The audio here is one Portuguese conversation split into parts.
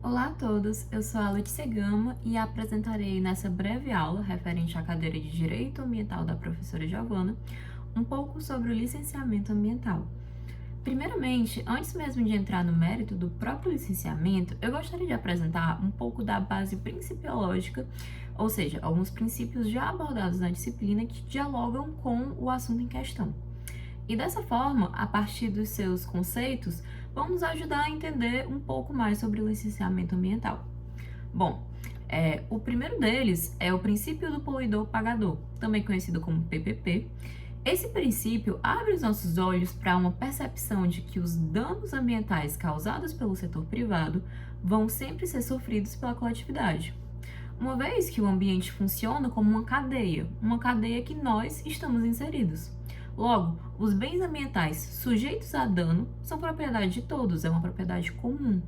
Olá a todos, eu sou a Letícia Gama e apresentarei nessa breve aula, referente à cadeira de Direito Ambiental da professora Giovana, um pouco sobre o licenciamento ambiental. Primeiramente, antes mesmo de entrar no mérito do próprio licenciamento, eu gostaria de apresentar um pouco da base principiológica, ou seja, alguns princípios já abordados na disciplina que dialogam com o assunto em questão. E dessa forma, a partir dos seus conceitos, vamos ajudar a entender um pouco mais sobre o licenciamento ambiental. Bom, o primeiro deles é o princípio do poluidor-pagador, também conhecido como PPP. Esse princípio abre os nossos olhos para uma percepção de que os danos ambientais causados pelo setor privado vão sempre ser sofridos pela coletividade. Uma vez que o ambiente funciona como uma cadeia que nós estamos inseridos. Logo, os bens ambientais sujeitos a dano são propriedade de todos, é uma propriedade comum.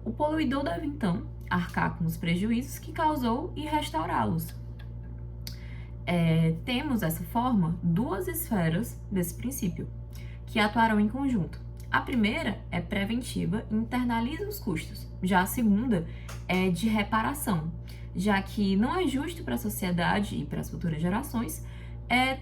O poluidor deve, então, arcar com os prejuízos que causou e restaurá-los. Temos, dessa forma, duas esferas desse princípio, que atuarão em conjunto. A primeira é preventiva e internaliza os custos. Já a segunda é de reparação, já que não é justo para a sociedade e para as futuras gerações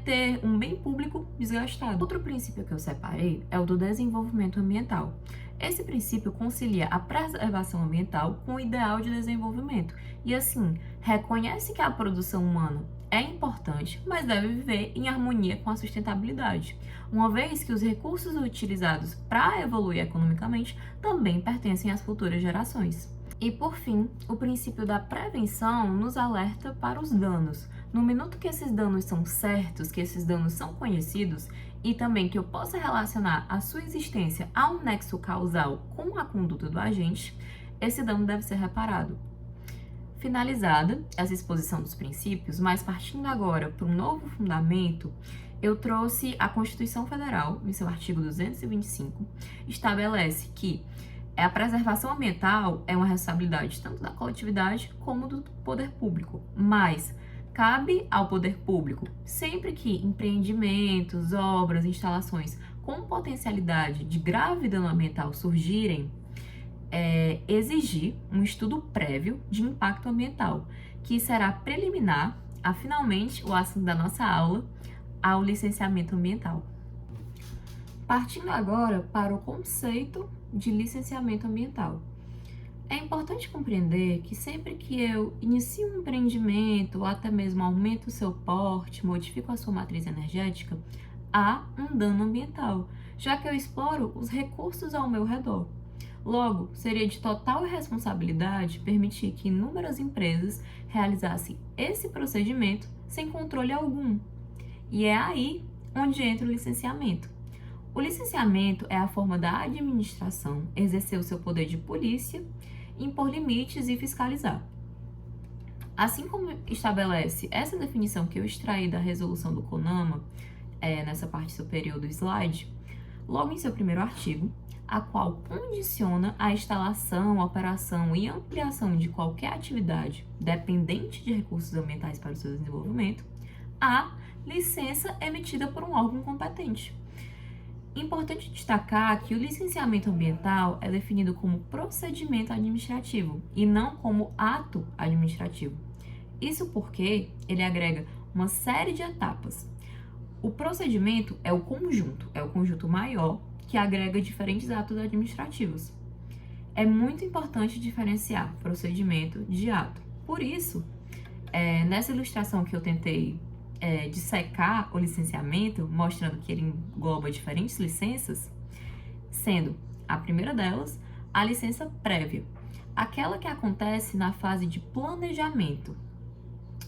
ter um bem público desgastado. Outro princípio que eu separei é o do desenvolvimento ambiental. Esse princípio concilia a preservação ambiental com o ideal de desenvolvimento e, assim, reconhece que a produção humana é importante, mas deve viver em harmonia com a sustentabilidade, uma vez que os recursos utilizados para evoluir economicamente também pertencem às futuras gerações. E, por fim, o princípio da prevenção nos alerta para os danos. No minuto que esses danos são certos, que esses danos são conhecidos, e também que eu possa relacionar a sua existência a um nexo causal com a conduta do agente, esse dano deve ser reparado. Finalizada essa exposição dos princípios, mas partindo agora para um novo fundamento, eu trouxe a Constituição Federal, em seu artigo 225, estabelece que a preservação ambiental é uma responsabilidade tanto da coletividade como do poder público, mas cabe ao poder público, sempre que empreendimentos, obras, instalações com potencialidade de grave dano ambiental surgirem, exigir um estudo prévio de impacto ambiental, que será preliminar a, finalmente, o assunto da nossa aula, ao licenciamento ambiental. Partindo agora para o conceito de licenciamento ambiental. É importante compreender que sempre que eu inicio um empreendimento ou até mesmo aumento o seu porte, modifico a sua matriz energética, há um dano ambiental, já que eu exploro os recursos ao meu redor. Logo, seria de total irresponsabilidade permitir que inúmeras empresas realizassem esse procedimento sem controle algum. E é aí onde entra o licenciamento. O licenciamento é a forma da administração exercer o seu poder de polícia, impor limites e fiscalizar. Assim como estabelece essa definição que eu extraí da resolução do CONAMA, nessa parte superior do slide, logo em seu primeiro artigo, a qual condiciona a instalação, operação e ampliação de qualquer atividade dependente de recursos ambientais para o seu desenvolvimento, a licença emitida por um órgão competente. Importante destacar que o licenciamento ambiental é definido como procedimento administrativo e não como ato administrativo. Isso porque ele agrega uma série de etapas. O procedimento é o conjunto maior que agrega diferentes atos administrativos. É muito importante diferenciar procedimento de ato. Por isso, nessa ilustração que eu tentei dissecar o licenciamento, mostrando que ele engloba diferentes licenças, sendo a primeira delas a licença prévia, aquela que acontece na fase de planejamento.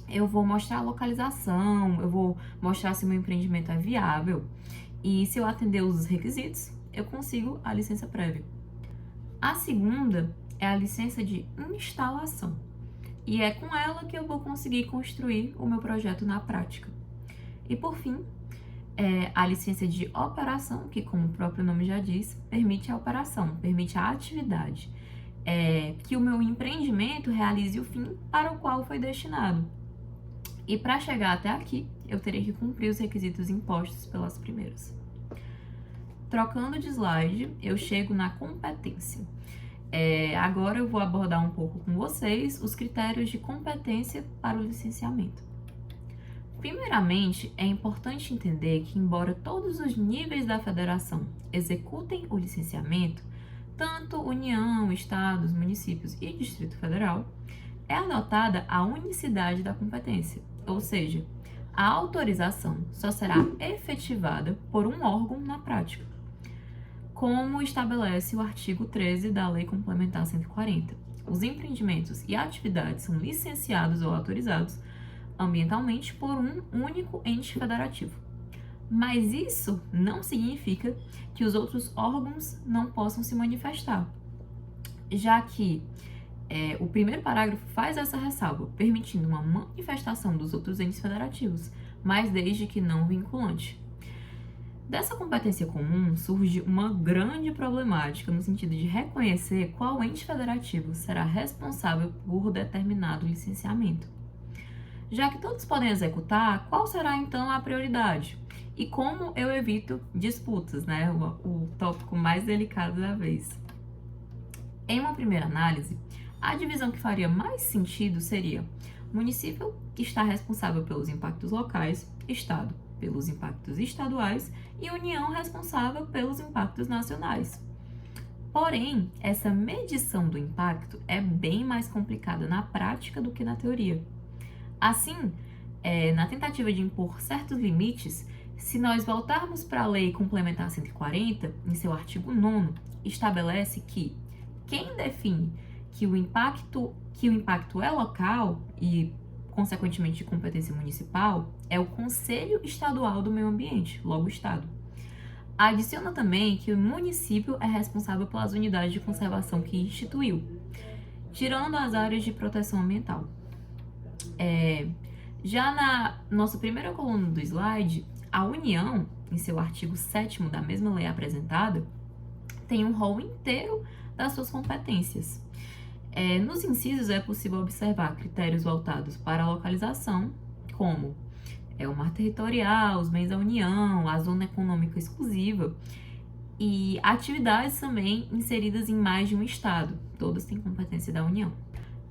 Eu vou mostrar a localização, eu vou mostrar se o meu empreendimento é viável e se eu atender os requisitos, eu consigo a licença prévia. A segunda é a licença de instalação. E é com ela que eu vou conseguir construir o meu projeto na prática. E por fim, a licença de operação, que como o próprio nome já diz, permite a operação, permite a atividade, que o meu empreendimento realize o fim para o qual foi destinado. E para chegar até aqui, eu terei que cumprir os requisitos impostos pelas primeiras. Trocando de slide, eu chego na competência. Agora eu vou abordar um pouco com vocês os critérios de competência para o licenciamento. Primeiramente, é importante entender que, embora todos os níveis da federação executem o licenciamento, tanto União, Estados, municípios e Distrito Federal, é adotada a unicidade da competência, ou seja, a autorização só será efetivada por um órgão na prática, como estabelece o artigo 13 da Lei Complementar 140. Os empreendimentos e atividades são licenciados ou autorizados ambientalmente por um único ente federativo. Mas isso não significa que os outros órgãos não possam se manifestar, já que o primeiro parágrafo faz essa ressalva, permitindo uma manifestação dos outros entes federativos, mas desde que não vinculante. Dessa competência comum surge uma grande problemática no sentido de reconhecer qual ente federativo será responsável por determinado licenciamento. Já que todos podem executar, qual será então a prioridade? E como eu evito disputas, né? O tópico mais delicado da vez. Em uma primeira análise, a divisão que faria mais sentido seria: município está responsável pelos impactos locais, Estado pelos impactos estaduais e União responsável pelos impactos nacionais. Porém, essa medição do impacto é bem mais complicada na prática do que na teoria. Assim, na tentativa de impor certos limites, se nós voltarmos para a Lei Complementar 140, em seu artigo 9º, estabelece que quem define que o impacto é local e, consequentemente, de competência municipal é o Conselho Estadual do Meio Ambiente, logo o Estado. Adiciona também que o município é responsável pelas unidades de conservação que instituiu, tirando as áreas de proteção ambiental. Já na nossa primeira coluna do slide, a União, em seu artigo 7º da mesma lei apresentada, tem um rol inteiro das suas competências. Nos incisos é possível observar critérios voltados para a localização, como o mar territorial, os bens da União, a zona econômica exclusiva e atividades também inseridas em mais de um estado. Todas têm competência da União.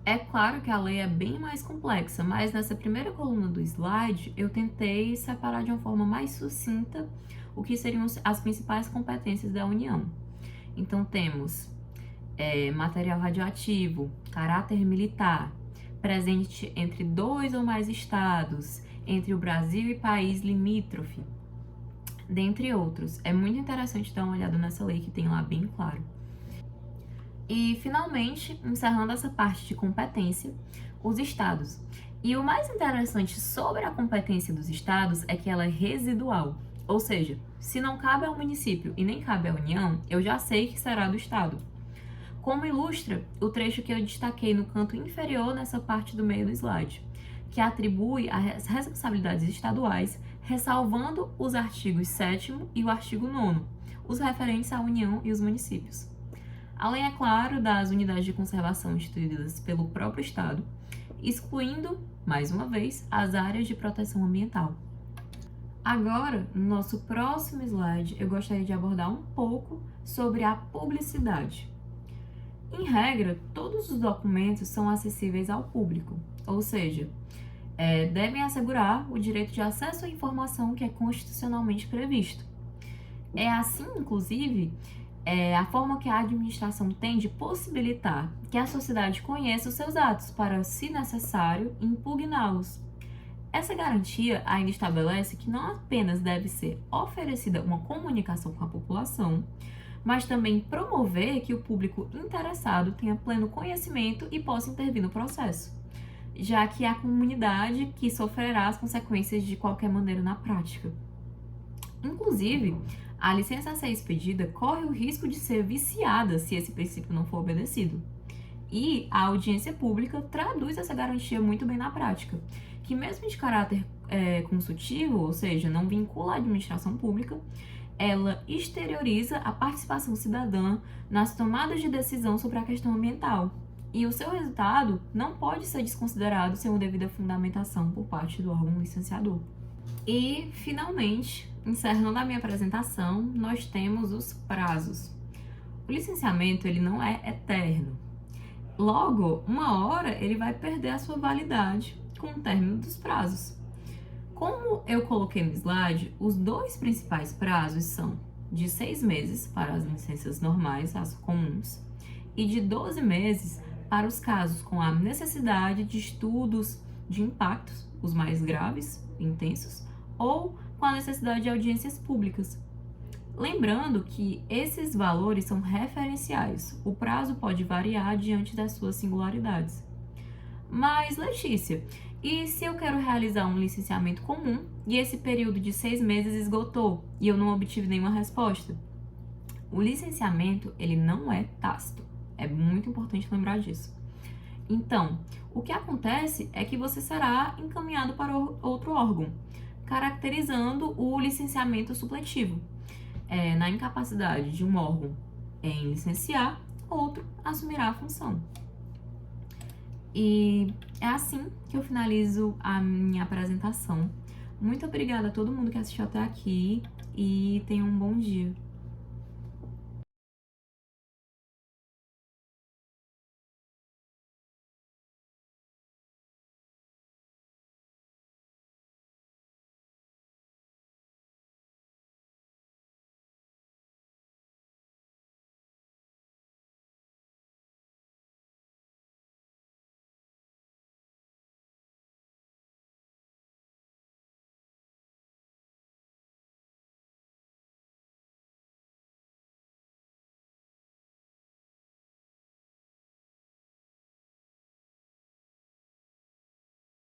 É claro que a lei é bem mais complexa, mas nessa primeira coluna do slide eu tentei separar de uma forma mais sucinta o que seriam as principais competências da União. Então temos material radioativo, caráter militar, presente entre 2 ou mais estados, entre o Brasil e país limítrofe, dentre outros. É muito interessante dar uma olhada nessa lei que tem lá bem claro. E, finalmente, encerrando essa parte de competência, os estados. E o mais interessante sobre a competência dos estados é que ela é residual, ou seja, se não cabe ao município e nem cabe à União, eu já sei que será do estado. Como ilustra o trecho que eu destaquei no canto inferior nessa parte do meio do slide, que atribui as responsabilidades estaduais, ressalvando os artigos 7º e o artigo 9º, os referentes à União e os municípios. Além, é claro, das unidades de conservação instituídas pelo próprio Estado, excluindo, mais uma vez, as áreas de proteção ambiental. Agora, no nosso próximo slide, eu gostaria de abordar um pouco sobre a publicidade. Em regra, todos os documentos são acessíveis ao público, ou seja, devem assegurar o direito de acesso à informação que é constitucionalmente previsto. É assim, inclusive, a forma que a administração tem de possibilitar que a sociedade conheça os seus atos para, se necessário, impugná-los. Essa garantia ainda estabelece que não apenas deve ser oferecida uma comunicação com a população, mas também promover que o público interessado tenha pleno conhecimento e possa intervir no processo, já que é a comunidade que sofrerá as consequências de qualquer maneira na prática. Inclusive, a licença a ser expedida corre o risco de ser viciada se esse princípio não for obedecido. E a audiência pública traduz essa garantia muito bem na prática, que mesmo de caráter consultivo, ou seja, não vincula a administração pública, ela exterioriza a participação cidadã nas tomadas de decisão sobre a questão ambiental. E o seu resultado não pode ser desconsiderado sem uma devida fundamentação por parte do órgão licenciador. E, finalmente, encerrando a minha apresentação, nós temos os prazos. O licenciamento, ele não é eterno. Logo, uma hora ele vai perder a sua validade com o término dos prazos. Como eu coloquei no slide, os dois principais prazos são de 6 meses para as licenças normais, as comuns, e de 12 meses para os casos com a necessidade de estudos de impactos, os mais graves, intensos, ou com a necessidade de audiências públicas. Lembrando que esses valores são referenciais, o prazo pode variar diante das suas singularidades. Mas, Letícia, e se eu quero realizar um licenciamento comum e esse período de 6 meses esgotou e eu não obtive nenhuma resposta? O licenciamento, ele não é tácito. É muito importante lembrar disso. Então, o que acontece é que você será encaminhado para outro órgão, caracterizando o licenciamento supletivo. Na incapacidade de um órgão em licenciar, outro assumirá a função. E é assim que eu finalizo a minha apresentação. Muito obrigada a todo mundo que assistiu até aqui e tenham um bom dia.